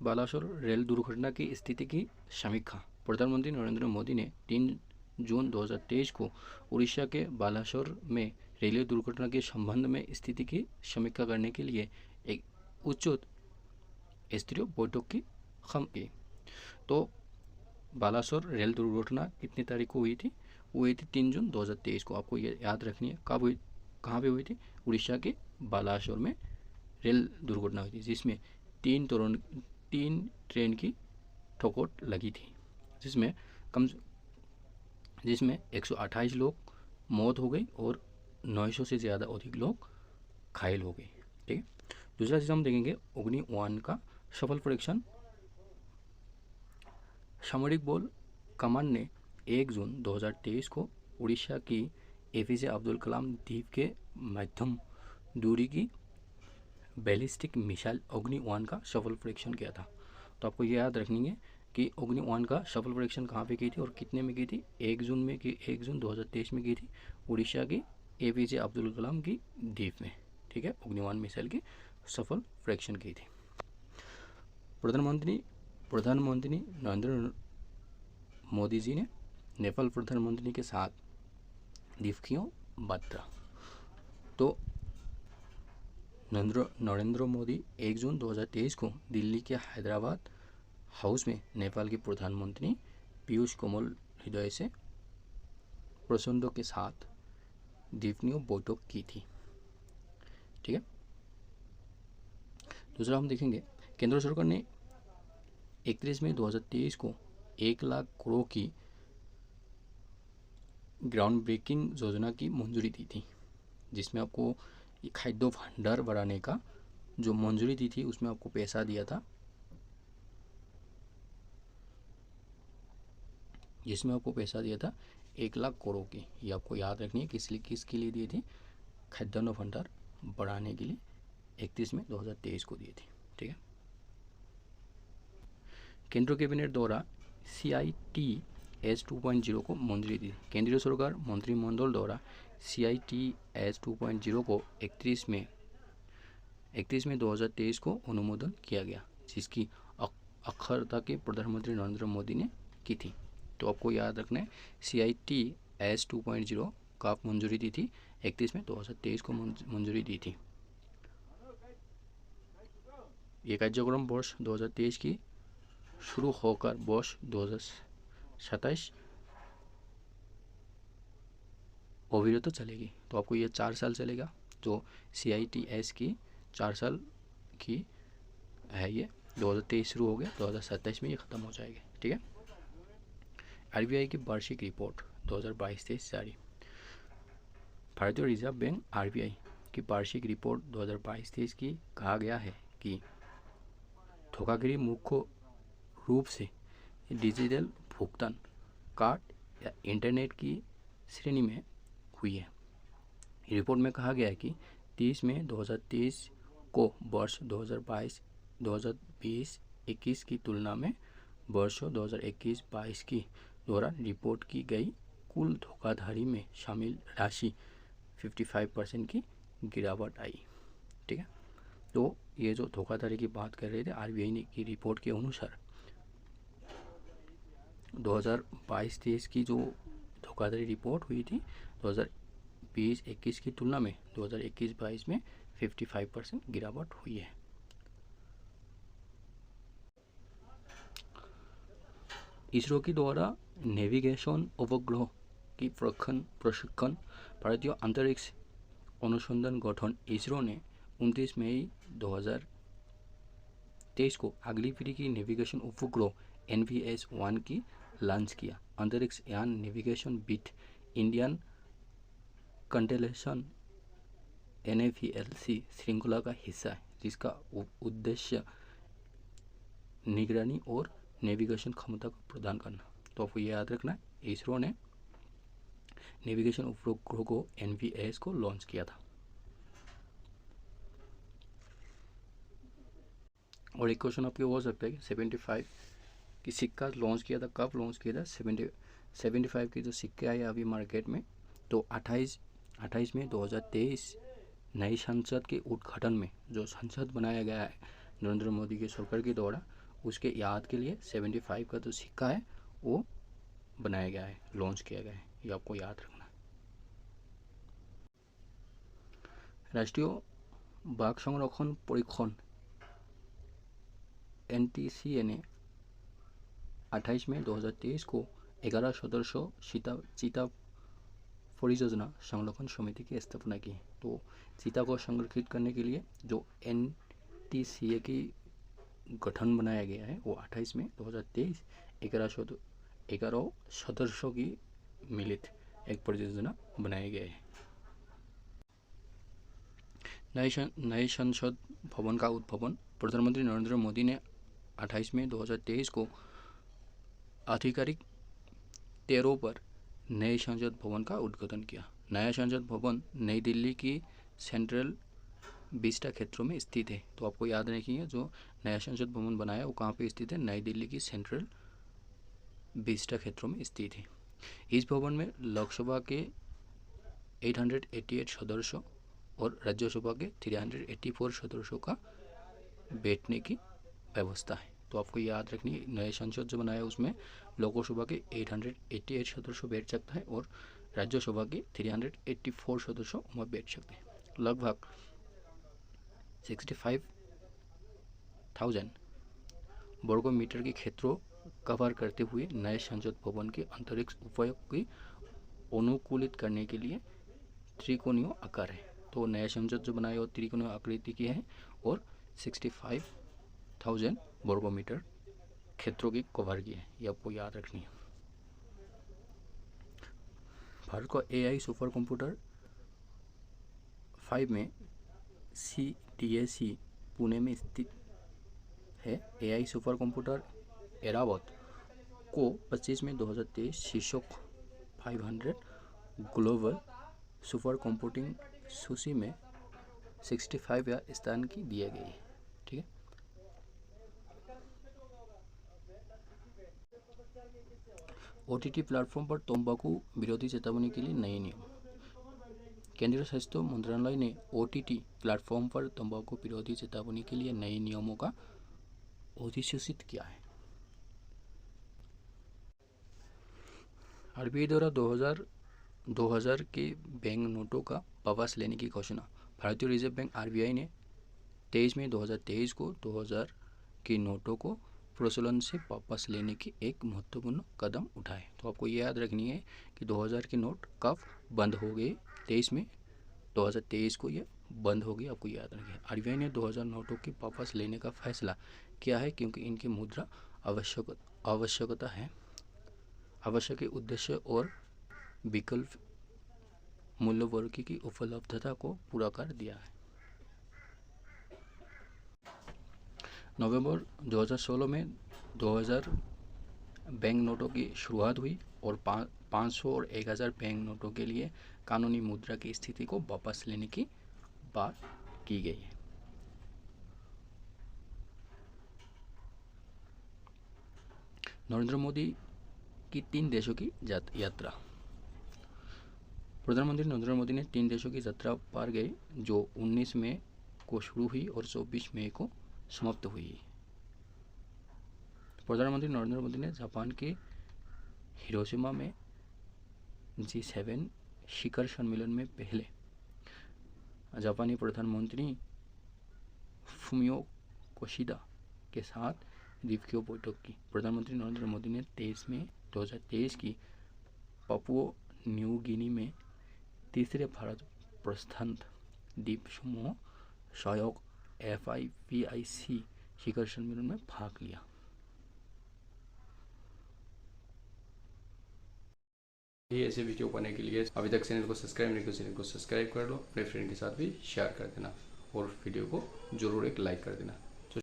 Balasore rail दुर्घटना की स्थिति की समीक्षा। प्रधानमंत्री नरेंद्र मोदी ने 3 जून 2023 को उड़ीसा के बालासोर में रेलवे दुर्घटना के संबंध में स्थिति की समीक्षा करने के लिए एक उच्च स्तरीय बैठक की की। तो बालासोर रेल दुर्घटना कितनी तारीख को हुई थी? हुई थी 3 जून 2023 को। आपको ये याद रखनी है कब हुई, कहाँ पे हुई थी? उड़ीसा के बालासोर में रेल दुर्घटना हुई थी, जिसमें 3 ट्रेन की ठोकर लगी थी, जिसमें 128 लोग मौत हो गई और 900 से ज़्यादा अधिक लोग घायल हो गए। ठीक है। दूसरा चीज़ हम देखेंगे अग्नि-1 का सफल परीक्षण। सामरिक बल कमान ने 1 जून 2023 को उड़ीसा की एपीजे अब्दुल कलाम द्वीप के मध्यम दूरी की बैलिस्टिक मिसाइल अग्नि-1 का सफल परीक्षण किया था। तो आपको ये याद रखनी है कि अग्नि-1 का सफल परीक्षण कहाँ पे की थी और कितने में की थी? 1 जून में की, 1 जून 2023 में की थी उड़ीसा की एपीजे अब्दुल कलाम की द्वीप में। ठीक है, अग्नि-1 मिसाइल की सफल परीक्षण की थी। प्रधानमंत्री नरेंद्र मोदी जी ने नेपाल प्रधानमंत्री के साथ द्विपक्षीय वार्ता। तो नरेंद्र मोदी 1 जून 2023 को दिल्ली के हैदराबाद हाउस में नेपाल के प्रधानमंत्री पीयूष कमल हृदय से प्रचंड के साथ द्विपक्षीय बैठक की थी। ठीक है। दूसरा हम देखेंगे केंद्र सरकार ने 31 मई 2023 को 1 लाख करोड़ की ग्राउंड ब्रेकिंग योजना की मंजूरी दी थी, जिसमें आपको खाद्य भंडार बढ़ाने का जो मंजूरी दी थी उसमें आपको पैसा दिया था, जिसमें आपको पैसा दिया था 1 लाख करोड़ की। ये आपको याद रखनी है किसके लिए दी थी? खाद्यान्न भंडार बढ़ाने के लिए 31 मई 2023 को दी थी। ठीक है। केंद्र कैबिनेट द्वारा CITS 2.0 को मंजूरी दी। केंद्रीय सरकार मंत्रिमंडल द्वारा CITS 2.0 को 31 मई 2023 को अनुमोदन किया गया, जिसकी अक्षरता के प्रधानमंत्री नरेंद्र मोदी ने की थी। तो आपको याद रखना है CITS 2.0 का मंजूरी दी थी 31 मई 2023 को मंजूरी दी थी। ये कार्यक्रम वर्ष 2023 की शुरू होकर वर्ष 2027 अविरत चलेगी। तो आपको ये 4 साल चलेगा। जो CITS की 4 साल की है, ये 2023 शुरू हो गया, 2027 में ये ख़त्म हो जाएगी। ठीक है। RBI की वार्षिक रिपोर्ट 2022-23 जारी। भारतीय रिजर्व बैंक RBI की वार्षिक रिपोर्ट 2022-23 की कहा गया है कि धोखाधड़ी मुख्य रूप से डिजिटल भुगतान कार्ड या इंटरनेट की श्रेणी में हुई है। रिपोर्ट में कहा गया है कि 30 मई 2023 को वर्ष 2020-21 की तुलना में वर्ष 2021-22 की दौरान रिपोर्ट की गई कुल धोखाधड़ी में शामिल राशि 55% की गिरावट आई। ठीक है। तो ये जो धोखाधड़ी की बात कर रहे थे, RBI की रिपोर्ट के अनुसार 2022-23 की जो धोखाधड़ी रिपोर्ट हुई थी 2020-21 की तुलना में 2021-22 में 55% गिरावट हुई है। इसरो के द्वारा नेविगेशन उपग्रह की प्रशिक्षण भारतीय अंतरिक्ष अनुसंधान गठन इसरो ने 29 मई 2023 को अगली पीढ़ी की नेविगेशन उपग्रह NVS-1 की लॉन्च किया। अंतरिक्ष यान नेविगेशन विथ इंडियन कंस्टेलेशन NAVLC श्रृंखला का हिस्सा है, जिसका उद्देश्य निगरानी और नेविगेशन क्षमता को प्रदान करना। तो आपको ये याद रखना है, इसरो ने नेविगेशन उपग्रह को NVS को लॉन्च किया था। और एक क्वेश्चन आपके हो सकता है कि 75 की सिक्का लॉन्च किया था, कब लॉन्च किया था? 75 की जो सिक्के आए अभी मार्केट में, तो 28 मई 2023 नई संसद के उद्घाटन में जो संसद बनाया गया है नरेंद्र मोदी की सरकार के द्वारा, उसके याद के लिए 75 का जो सिक्का है वो बनाया गया है, लॉन्च किया गया है, ये आपको याद रखना है। राष्ट्रीय बाघ संरक्षण परीक्षण NTCA ने 28 मई 2023 को 11 सदस्य चीता परियोजना संरक्षण समिति की स्थापना की। तो चीता को संरक्षित करने के लिए जो NTCA की गठन बनाया गया है वो 28 मई 2023 11 सदस्यों की मिलित एक परियोजना बनाई गई है। नए संसद भवन का उद्भवन। प्रधानमंत्री नरेंद्र मोदी ने 28 मई 2023 को आधिकारिक 13 पर नए संसद भवन का उद्घाटन किया। नया संसद भवन नई दिल्ली की सेंट्रल विस्टा क्षेत्रों में स्थित है। तो आपको याद रखिए जो नया संसद भवन बनाया वो कहाँ पे स्थित है, नई दिल्ली की सेंट्रल विस्टा क्षेत्रों में स्थित है। इस भवन में लोकसभा के 888 सदस्यों और राज्यसभा के 384 सदस्यों का बैठने की व्यवस्था है। तो आपको याद रखनी है नए संसद जो बनाया उसमें लोकसभा के 888 सदस्य बैठ सकता है और राज्यसभा के 384 सदस्य वहाँ बैठ सकते हैं। लगभग 65,000 वर्ग मीटर के क्षेत्रों कवर करते हुए नए संसद भवन के अंतरिक्ष उपयोग की अनुकूलित करने के लिए त्रिकोणीय आकार है। तो नया संसद जो बनाया वो त्रिकोणीय आकृति की है और 65,000 वर्ग मीटर क्षेत्रों की कवर की है, ये आपको याद रखनी है। भारत का AI सुपर कंप्यूटर 5 में CDSE पुणे में स्थित है। AI सुपर कंप्यूटर एरावत को 25 मई 2023 शीर्षक 500 ग्लोबल सुपर कंप्यूटिंग सूची में 65वां स्थान की दिया गई है। ठीक है। OTT प्लेटफॉर्म पर तंबाकू विरोधी चेतावनी के लिए नए नियम। केंद्रीय स्वास्थ्य मंत्रालय ने OTT प्लेटफॉर्म पर तंबाकू विरोधी चेतावनी के लिए नए नियमों का अधिसूचित किया है। RBI द्वारा 2000 के बैंक नोटों का वापस लेने की घोषणा। भारतीय रिजर्व बैंक RBI ने 23 मई 2023 को 2000 के नोटों को प्रचलन से वापस लेने की एक महत्वपूर्ण कदम उठाए। तो आपको ये याद रखनी है कि 2000 के नोट कब बंद हो गए, 23 में 2023 को ये बंद हो गई, आपको याद रखिए। RBI ने 2000 नोटों की वापस लेने का फैसला किया है क्योंकि इनकी मुद्रा आवश्यकता है, आवश्यक उद्देश्य और विकल्प मूल्य वर्ग की उपलब्धता को पूरा कर दिया है। नवंबर 2016 में 2000 बैंक नोटों की शुरुआत हुई और 500 और 1000 बैंक नोटों के लिए कानूनी मुद्रा की स्थिति को वापस लेने की बात की गई है। नरेंद्र मोदी की 3 देशों की यात्रा। प्रधानमंत्री नरेंद्र मोदी ने 3 देशों की यात्रा पर गए जो 19 मई को शुरू हुई और 24 मई को समाप्त हुई। प्रधानमंत्री नरेंद्र मोदी ने जापान के हिरोशिमा में G7 शिखर सम्मेलन में पहले जापानी प्रधानमंत्री फुमियो किशिदा के साथ द्विपक्षीय बैठक की। प्रधानमंत्री नरेंद्र मोदी ने 23 मई 2023 की पापुआ न्यू गिनी में तीसरे भारत प्रशांत द्वीप समूह सहयोग FIPIC शिखर सम्मेलन में भाग लिया। ये ऐसे वीडियो पाने के लिए अभी तक चैनल को सब्सक्राइब नहीं किया, चैनल को सब्सक्राइब कर लो, अपने फ्रेंड के साथ भी शेयर कर देना और वीडियो को जरूर एक लाइक कर देना।